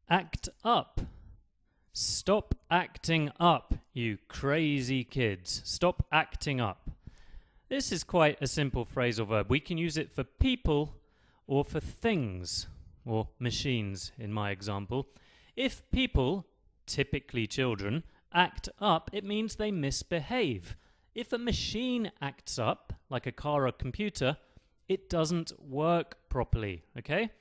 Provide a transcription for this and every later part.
Act up. Stop acting up, you crazy kids. Stop acting up. This is quite a simple phrasal verb. We can use it for people or for things, or machines in my example. If people, typically children, act up, it means they misbehave. If a machine acts up, like a car or computer, it doesn't work properly, okay?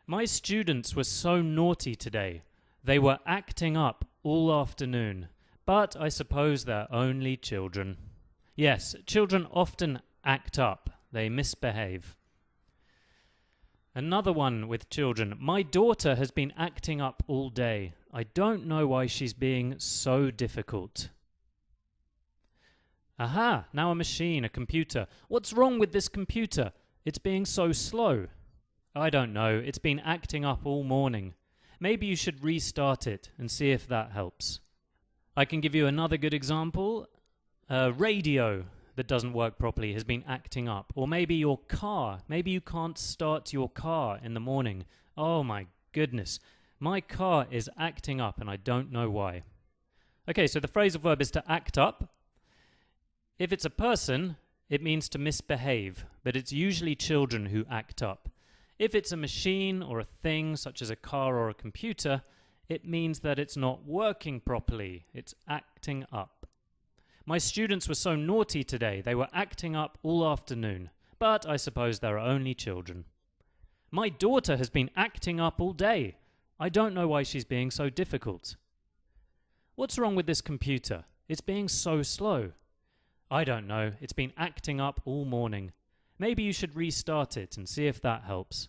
My students were so naughty today. They were acting up all afternoon. But I suppose they're only children. Yes, children often act up. They misbehave. Another one with children. My daughter has been acting up all day. I don't know why she's being so difficult. Aha, now a machine, a computer. What's wrong with this computer? It's being so slow. I don't know. It's been acting up all morning. Maybe you should restart it and see if that helps. I can give you another good example. A radio that doesn't work properly has been acting up. Or maybe your car. Maybe you can't start your car in the morning. Oh my goodness. My car is acting up and I don't know why. Okay, so the phrasal verb is to act up. If it's a person, it means to misbehave, but it's usually children who act up. If it's a machine or a thing, such as a car or a computer, it means that it's not working properly. It's acting up. My students were so naughty today. They were acting up all afternoon. But I suppose they're only children. My daughter has been acting up all day. I don't know why she's being so difficult. What's wrong with this computer? It's being so slow. I don't know. It's been acting up all morning. Maybe you should restart it and see if that helps.